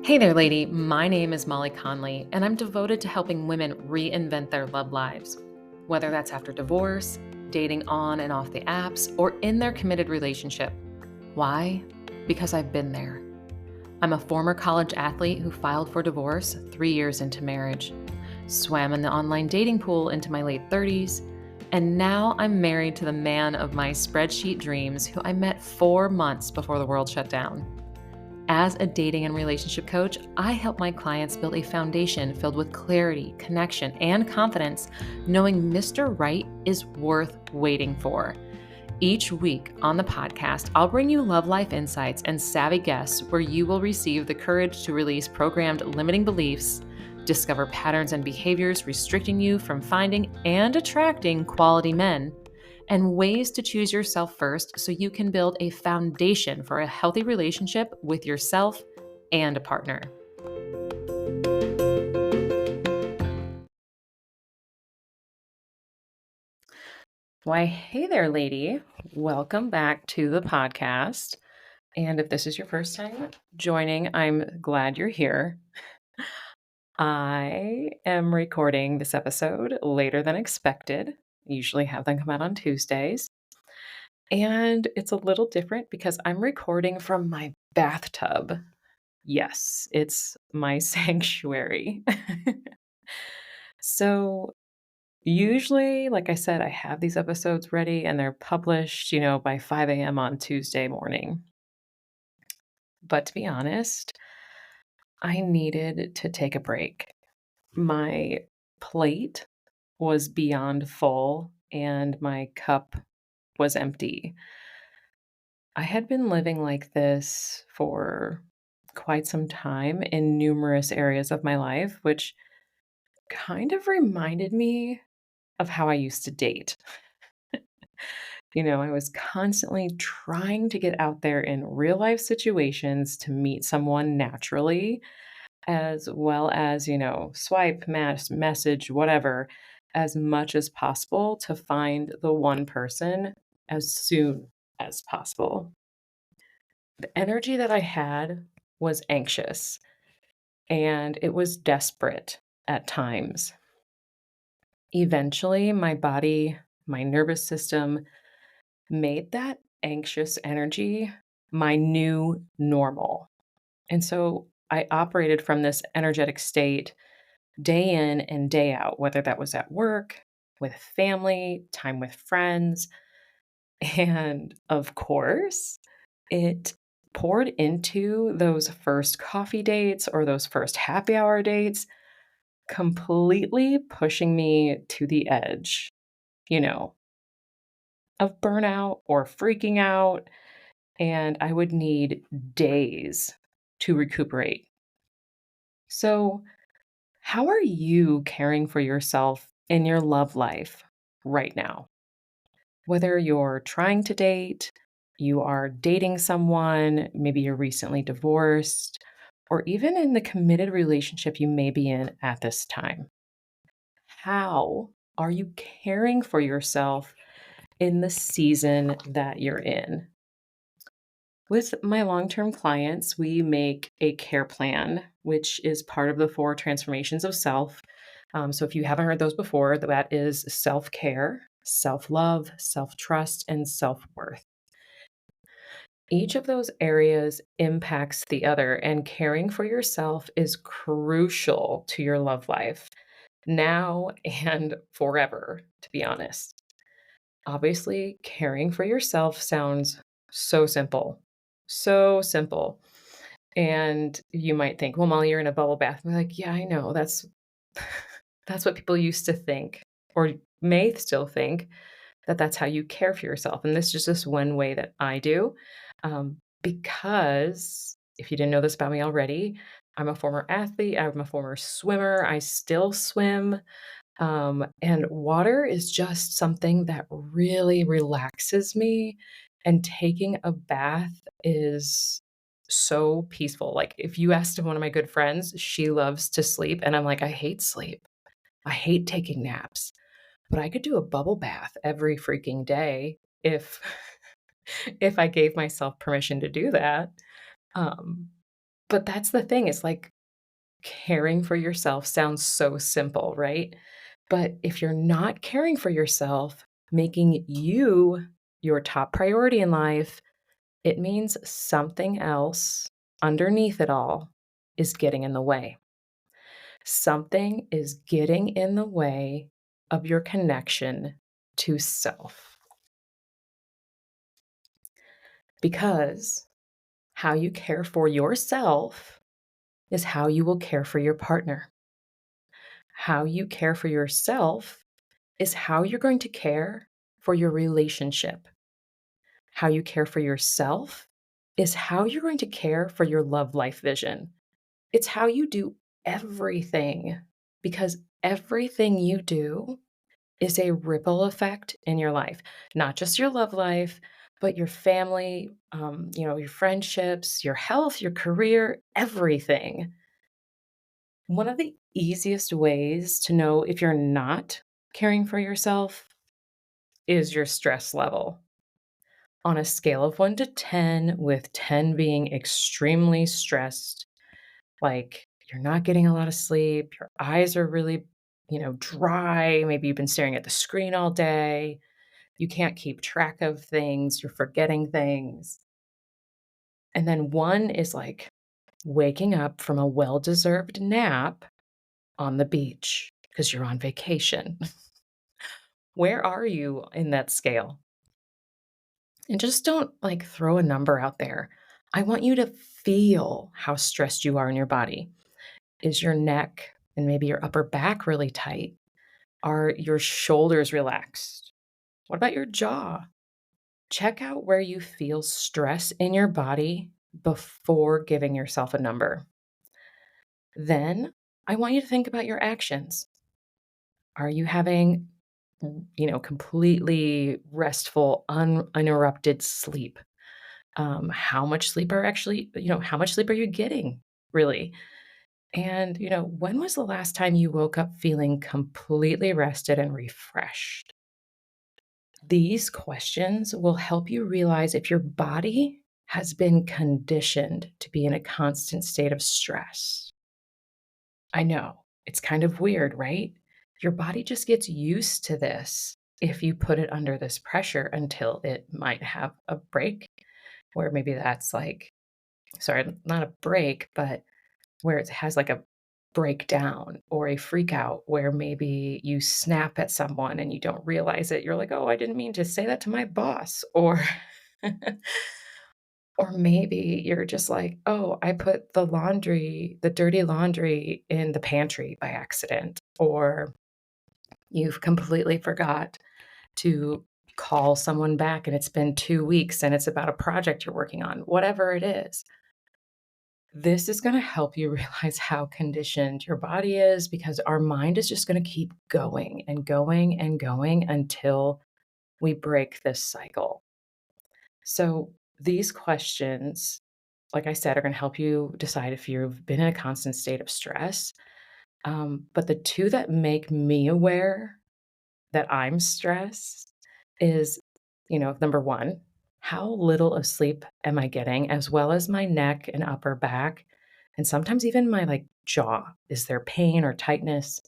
Hey there, lady. My name is Molly Conley, and I'm devoted to helping women reinvent their love lives. Whether that's after divorce, dating on and off the apps, or in their committed relationship. Why? Because I've been there. I'm a former college athlete who filed for divorce 3 years into marriage, swam in the online dating pool into my late 30s, and now I'm married to the man of my spreadsheet dreams who I met 4 months before the world shut down. As a dating and relationship coach, I help my clients build a foundation filled with clarity, connection, and confidence, knowing Mr. Right is worth waiting for. Each week on the podcast, I'll bring you love life insights and savvy guests where you will receive the courage to release programmed limiting beliefs, discover patterns and behaviors restricting you from finding and attracting quality men, and ways to choose yourself first so you can build a foundation for a healthy relationship with yourself and a partner. Why, hey there, lady. Welcome back to the podcast. And if this is your first time joining, I'm glad you're here. I am recording this episode later than expected. Usually have them come out on Tuesdays. And it's a little different because I'm recording from my bathtub. Yes, it's my sanctuary. So, usually, like I said, I have these episodes ready and they're published, by 5 a.m. on Tuesday morning. But to be honest, I needed to take a break. My plate was beyond full and my cup was empty. I had been living like this for quite some time in numerous areas of my life, which kind of reminded me of how I used to date. I was constantly trying to get out there in real life situations to meet someone naturally, as well as, swipe, message, whatever, as much as possible to find the one person as soon as possible. The energy that I had was anxious and it was desperate at times. Eventually, my body, my nervous system made that anxious energy my new normal. And so I operated from this energetic state day in and day out, whether that was at work, with family, time with friends. And of course, it poured into those first coffee dates or those first happy hour dates, completely pushing me to the edge, you know, of burnout or freaking out. And I would need days to recuperate. So, how are you caring for yourself in your love life right now? Whether you're trying to date, you are dating someone, maybe you're recently divorced, or even in the committed relationship you may be in at this time. How are you caring for yourself in the season that you're in? With my long term clients, we make a care plan, which is part of the four transformations of self. So, if you haven't heard those before, that is self care, self love, self trust, and self worth. Each of those areas impacts the other, and caring for yourself is crucial to your love life now and forever, to be honest. Obviously, caring for yourself sounds so simple. So simple. And you might think, well, Molly, you're in a bubble bath. And we're like, yeah, I know. That's what people used to think, or may still think that that's how you care for yourself. And this is just one way that I do. Because if you didn't know this about me already, I'm a former athlete, I'm a former swimmer, I still swim. And water is just something that really relaxes me. And taking a bath is so peaceful. Like, if you asked one of my good friends, she loves to sleep. And I'm like, I hate sleep. I hate taking naps. But I could do a bubble bath every freaking day if if I gave myself permission to do that. Um, But that's the thing, it's like caring for yourself sounds so simple, right? But if you're not caring for yourself, making you your top priority in life, it means something else underneath it all is getting in the way. Something is getting in the way of your connection to self because how you care for yourself is how you will care for your partner. How you care for yourself is how you're going to care for your relationship. How you care for yourself is how you're going to care for your love life vision. It's how you do everything because everything you do is a ripple effect in your life, not just your love life, but your family, your friendships, your health, your career, everything. One of the easiest ways to know if you're not caring for yourself is your stress level. On a scale of 1 to 10, with 10 being extremely stressed, like you're not getting a lot of sleep, your eyes are really, dry, maybe you've been staring at the screen all day, you can't keep track of things, you're forgetting things. And then 1 is like waking up from a well-deserved nap on the beach because you're on vacation. Where are you in that scale? And just don't like throw a number out there. I want you to feel how stressed you are in your body. Is your neck and maybe your upper back really tight? Are your shoulders relaxed? What about your jaw? Check out where you feel stress in your body before giving yourself a number. Then I want you to think about your actions. Are you having, completely restful, uninterrupted sleep? How much sleep are you getting really? And, when was the last time you woke up feeling completely rested and refreshed? These questions will help you realize if your body has been conditioned to be in a constant state of stress. I know it's kind of weird, right? Your body just gets used to this if you put it under this pressure until it might have a break, where maybe that's like, sorry, not a break, but where it has like a breakdown or a freak out where maybe you snap at someone and you don't realize it. You're like, "Oh, I didn't mean to say that to my boss." Or or maybe you're just like, "Oh, I put the dirty laundry in the pantry by accident." Or you've completely forgot to call someone back and it's been 2 weeks and it's about a project you're working on. Whatever it is. This is gonna help you realize how conditioned your body is because our mind is just gonna keep going and going and going until we break this cycle. So, these questions, like I said, are gonna help you decide if you've been in a constant state of stress. But the 2 that make me aware that I'm stressed is, number 1, how little of sleep am I getting, as well as my neck and upper back, and sometimes even my, like, jaw. Is there pain or tightness?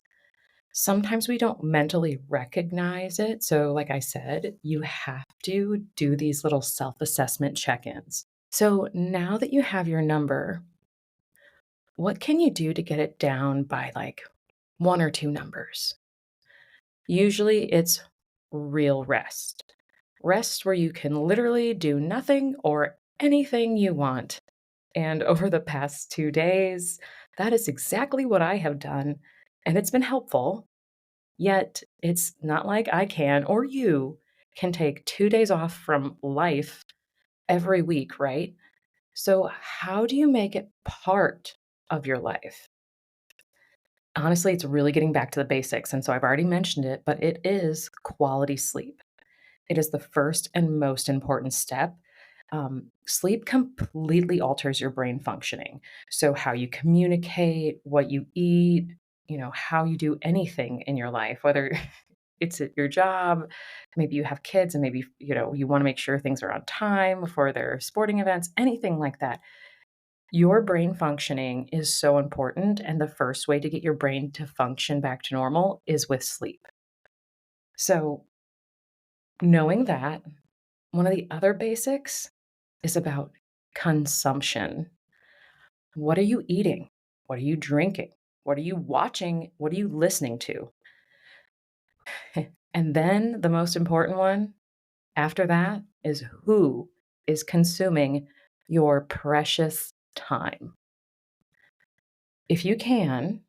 Sometimes we don't mentally recognize it, so like I said, you have to do these little self-assessment check-ins. So now that you have your number, what can you do to get it down by, like, 1 or 2 numbers? Usually, it's real rest. Rest where you can literally do nothing or anything you want. And over the past 2 days, that is exactly what I have done, and it's been helpful. Yet, it's not like I can or you can take 2 days off from life every week, right? So, how do you make it part of your life? Honestly, it's really getting back to the basics, and so I've already mentioned it, but it is quality sleep. It is the first and most important step. Sleep completely alters your brain functioning. So, how you communicate, what you eat, how you do anything in your life, whether it's at your job, maybe you have kids and maybe, you want to make sure things are on time for their sporting events, anything like that. Your brain functioning is so important, and the first way to get your brain to function back to normal is with sleep. So, knowing that, one of the other basics is about consumption. What are you eating? What are you drinking? What are you watching? What are you listening to? And then the most important one after that is who is consuming your precious time. If you can,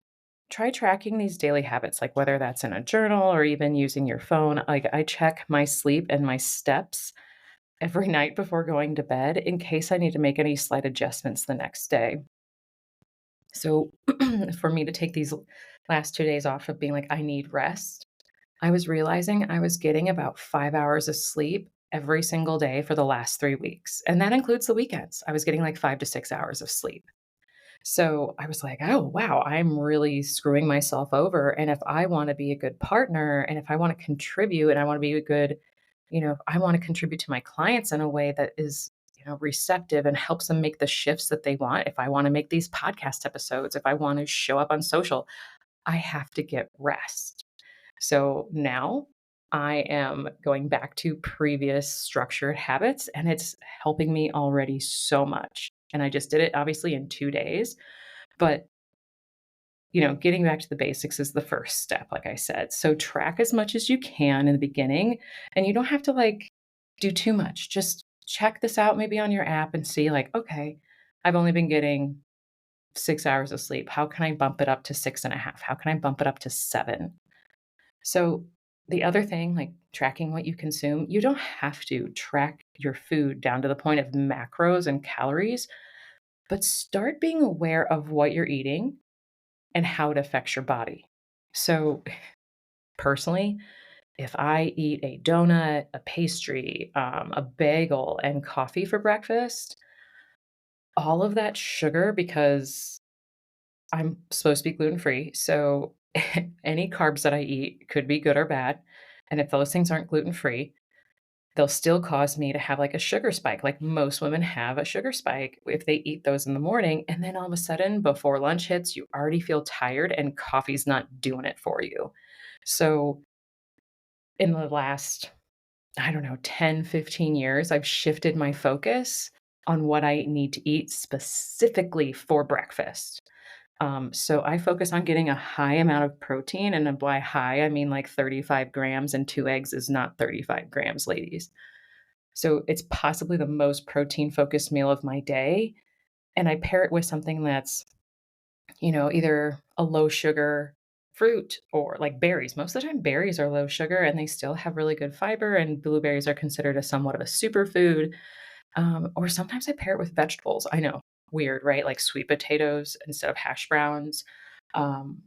try tracking these daily habits, like whether that's in a journal or even using your phone. Like I check my sleep and my steps every night before going to bed in case I need to make any slight adjustments the next day. So for me to take these last 2 days off of being like, I need rest, I was realizing I was getting about 5 hours of sleep every single day for the last 3 weeks. And that includes the weekends. I was getting like 5 to 6 hours of sleep. So I was like, oh, wow, I'm really screwing myself over. And if I want to be a good partner and if I want to contribute and I want to be a good, if I want to contribute to my clients in a way that is, receptive and helps them make the shifts that they want, if I want to make these podcast episodes, if I want to show up on social, I have to get rest. So now I am going back to previous structured habits and it's helping me already so much. And I just did it obviously in 2 days, but getting back to the basics is the first step, like I said. So track as much as you can in the beginning and you don't have to do too much. Just check this out maybe on your app and see like, okay, I've only been getting 6 hours of sleep. How can I bump it up to 6.5? How can I bump it up to 7? So, the other thing, like tracking what you consume, you don't have to track your food down to the point of macros and calories, but start being aware of what you're eating and how it affects your body. So, personally, if I eat a donut, a pastry, a bagel, and coffee for breakfast, all of that sugar, because I'm supposed to be gluten free. So any carbs that I eat could be good or bad. And if those things aren't gluten free, they'll still cause me to have like a sugar spike. Like most women have a sugar spike if they eat those in the morning. And then all of a sudden, before lunch hits, you already feel tired and coffee's not doing it for you. So in the last, I don't know, 10, 15 years, I've shifted my focus on what I need to eat specifically for breakfast. So I focus on getting a high amount of protein, and by high, I mean like 35 grams, and 2 eggs is not 35 grams, ladies. So it's possibly the most protein focused meal of my day. And I pair it with something that's, either a low sugar fruit or like berries. Most of the time, berries are low sugar and they still have really good fiber, and blueberries are considered as somewhat of a superfood. Or sometimes I pair it with vegetables. I know, weird, right? Like sweet potatoes instead of hash browns. Um,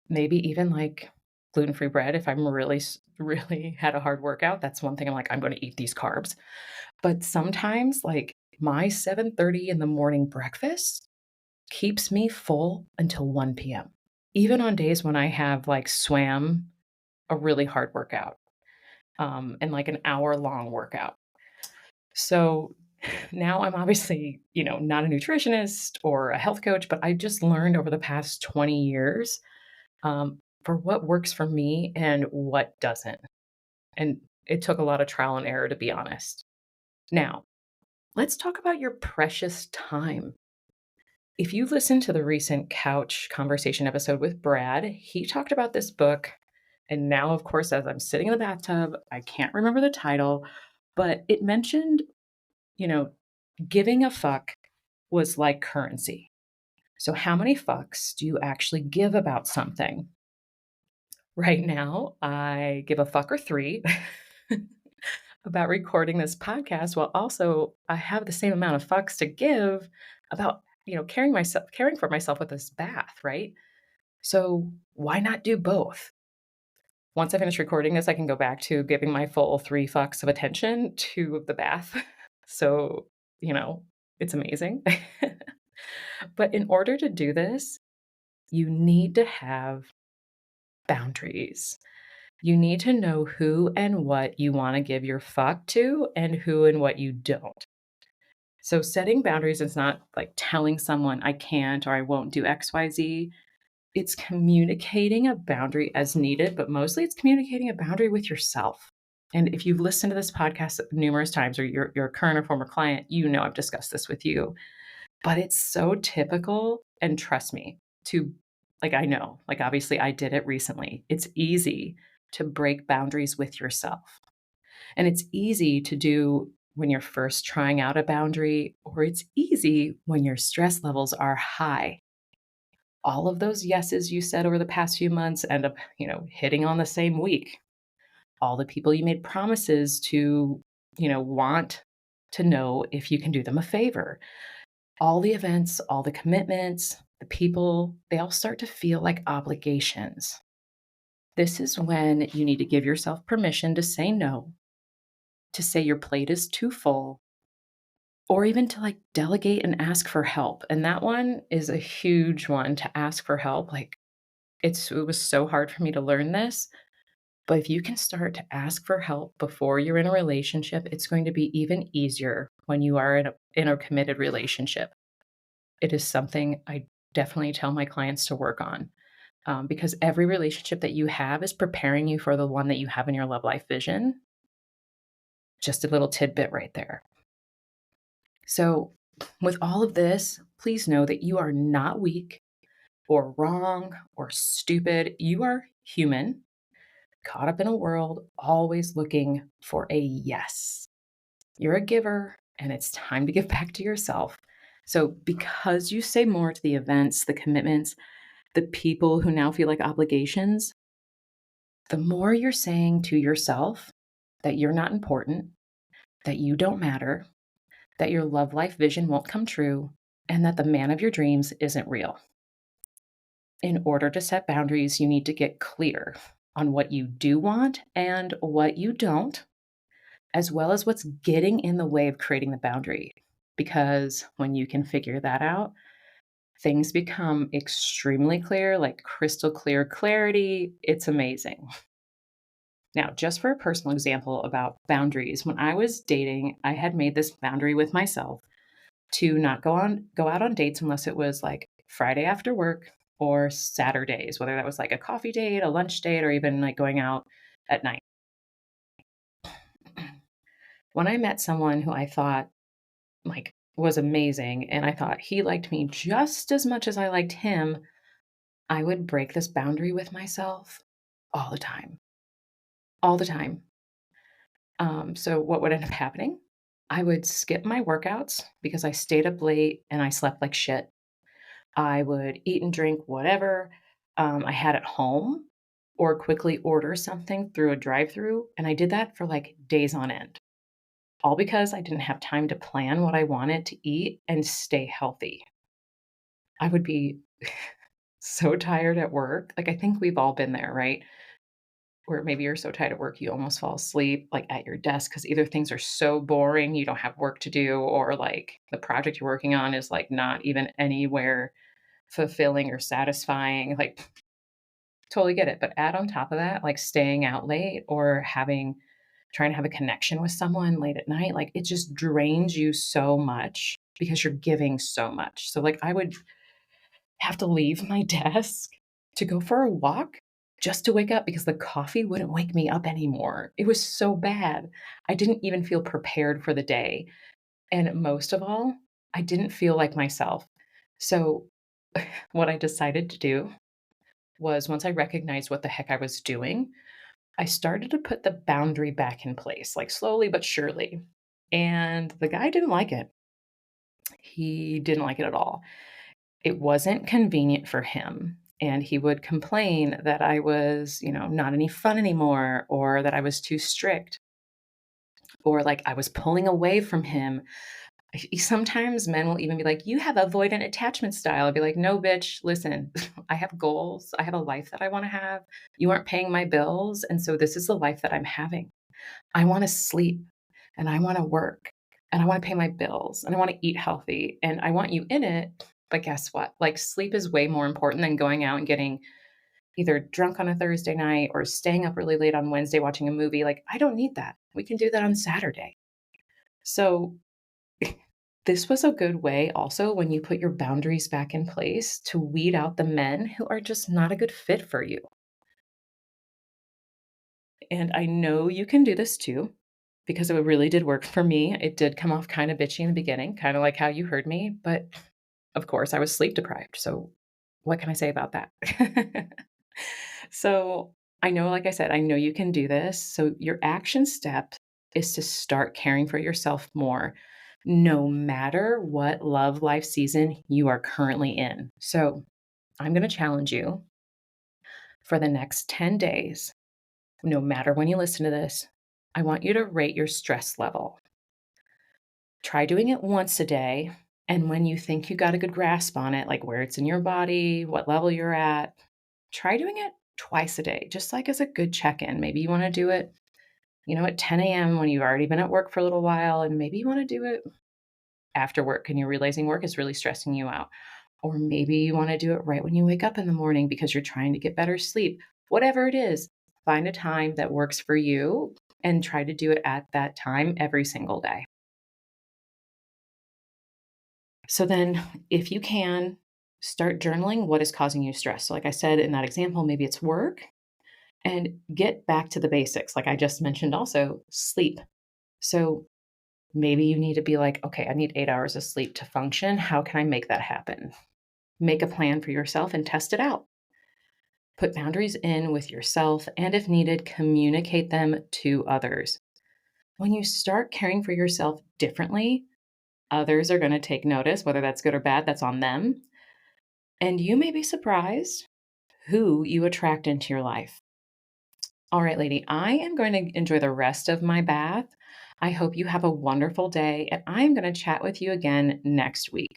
Maybe even like gluten-free bread if I'm really had a hard workout. That's one thing I'm like, I'm going to eat these carbs. But sometimes, like my 7:30 in the morning breakfast keeps me full until 1 p.m. Even on days when I have like swam a really hard workout, and like an hour-long workout. So now I'm obviously, not a nutritionist or a health coach, but I just learned over the past 20 years, for what works for me and what doesn't. And it took a lot of trial and error, to be honest. Now, let's talk about your precious time. If you listen to the recent couch conversation episode with Brad, he talked about this book. And now, of course, as I'm sitting in the bathtub, I can't remember the title, but it mentioned, you know, giving a fuck was like currency. So, how many fucks do you actually give about something? Right now, I give a fuck or three about recording this podcast, while also I have the same amount of fucks to give about, caring for myself with this bath, right? So, why not do both? Once I finish recording this, I can go back to giving my full 3 fucks of attention to the bath. So, you know, it's amazing. But in order to do this, you need to have boundaries. You need to know who and what you want to give your fuck to and who and what you don't. So setting boundaries is not like telling someone I can't or I won't do XYZ. It's communicating a boundary as needed, but mostly it's communicating a boundary with yourself. And if you've listened to this podcast numerous times or you're a current or former client, you know I've discussed this with you. But it's so typical, and trust me, to like I know, like obviously I did it recently. It's easy to break boundaries with yourself. And it's easy to do when you're first trying out a boundary, or it's easy when your stress levels are high. All of those yeses you said over the past few months end up, hitting on the same week. All the people you made promises to, want to know if you can do them a favor. All the events, all the commitments, the people, they all start to feel like obligations. This is when you need to give yourself permission to say no, to say your plate is too full, or even to like delegate and ask for help. And that one is a huge one, to ask for help. Like it was so hard for me to learn this, but if you can start to ask for help before you're in a relationship, it's going to be even easier when you are in a committed relationship. It is something I definitely tell my clients to work on, because every relationship that you have is preparing you for the one that you have in your love life vision. Just a little tidbit right there. So, with all of this, please know that you are not weak or wrong or stupid. You are human, caught up in a world always looking for a yes. You're a giver, and it's time to give back to yourself. So, because you say more to the events, the commitments, the people who now feel like obligations, the more you're saying to yourself that you're not important, that you don't matter, that your love life vision won't come true, and that the man of your dreams isn't real. In order to set boundaries, you need to get clear on what you do want and what you don't, as well as what's getting in the way of creating the boundary. Because when you can figure that out, things become extremely clear, like crystal clear clarity. It's amazing. Now, just for a personal example about boundaries, when I was dating, I had made this boundary with myself to not go out on dates unless it was like Friday after work or Saturdays, whether that was like a coffee date, a lunch date, or even like going out at night. When I met someone who I thought like was amazing and I thought he liked me just as much as I liked him, I would break this boundary with myself all the time. All the time. So what would end up happening? I would skip my workouts because I stayed up late and I slept like shit. I would eat and drink whatever I had at home or quickly order something through a drive-through, and I did that for like days on end. All because I didn't have time to plan what I wanted to eat and stay healthy. I would be so tired at work. Like I think we've all been there, right? Or maybe you're so tired at work you almost fall asleep like at your desk because either things are so boring you don't have work to do, or like the project you're working on is like not even anywhere fulfilling or satisfying. Like totally get it. But add on top of that, like staying out late or trying to have a connection with someone late at night, like it just drains you so much because you're giving so much. So like I would have to leave my desk to go for a walk just to wake up because the coffee wouldn't wake me up anymore. It was so bad. I didn't even feel prepared for the day. And most of all, I didn't feel like myself. So, what I decided to do was once I recognized what the heck I was doing, I started to put the boundary back in place, like slowly but surely. And the guy didn't like it. He didn't like it at all. It wasn't convenient for him, and he would complain that I was, not any fun anymore, or that I was too strict, or like I was pulling away from him. Sometimes men will even be like, "You have avoidant attachment style." I'd be like, "No, bitch, listen, I have goals. I have a life that I want to have. You aren't paying my bills, and so this is the life that I'm having. I want to sleep, and I want to work, and I want to pay my bills, and I want to eat healthy, and I want you in it. But guess what? Like sleep is way more important than going out and getting either drunk on a Thursday night or staying up really late on Wednesday watching a movie. Like I don't need that. We can do that on Saturday." So this was a good way also when you put your boundaries back in place to weed out the men who are just not a good fit for you. And I know you can do this too, because it really did work for me. It did come off kind of bitchy in the beginning, kind of like how you heard me, but of course I was sleep deprived. So what can I say about that? So I know, like I said, I know you can do this. So your action step is to start caring for yourself more, no matter what love life season you are currently in. So I'm going to challenge you for the next 10 days, no matter when you listen to this. I want you to rate your stress level. Try doing it once a day. And when you think you got a good grasp on it, like where it's in your body, what level you're at, try doing it twice a day, just like as a good check in. Maybe you want to do it, at 10 a.m. when you've already been at work for a little while. And maybe you want to do it after work and you're realizing work is really stressing you out. Or maybe you want to do it right when you wake up in the morning because you're trying to get better sleep. Whatever it is, find a time that works for you and try to do it at that time every single day. So then, if you can, start journaling what is causing you stress. So, like I said in that example, maybe it's work, and get back to the basics. Like I just mentioned, also sleep. So, maybe you need to be like, okay, I need 8 hours of sleep to function. How can I make that happen? Make a plan for yourself and test it out. Put boundaries in with yourself, and if needed, communicate them to others. When you start caring for yourself differently, others are going to take notice, whether that's good or bad, that's on them. And you may be surprised who you attract into your life. All right, lady, I am going to enjoy the rest of my bath. I hope you have a wonderful day, and I'm going to chat with you again next week.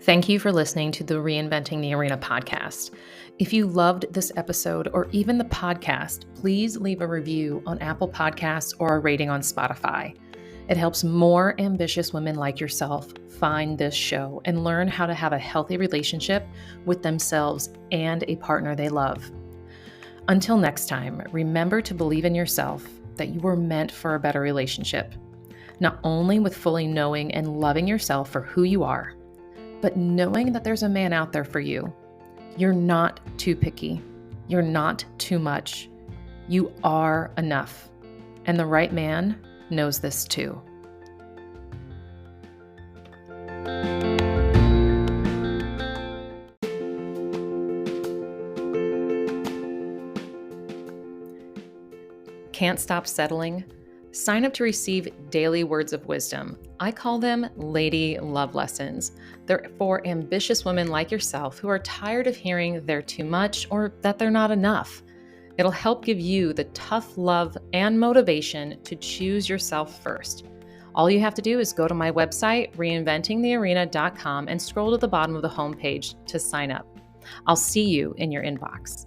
Thank you for listening to the Reinventing the Arena podcast. If you loved this episode or even the podcast, please leave a review on Apple Podcasts or a rating on Spotify. It helps more ambitious women like yourself find this show and learn how to have a healthy relationship with themselves and a partner they love. Until next time, remember to believe in yourself, that you were meant for a better relationship, not only with fully knowing and loving yourself for who you are, but knowing that there's a man out there for you. You're not too picky. You're not too much. You are enough. And the right man knows this too. Can't stop settling? Sign up to receive daily words of wisdom. I call them Lady Love Lessons. They're for ambitious women like yourself who are tired of hearing they're too much or that they're not enough. It'll help give you the tough love and motivation to choose yourself first. All you have to do is go to my website, reinventingthearena.com, and scroll to the bottom of the homepage to sign up. I'll see you in your inbox.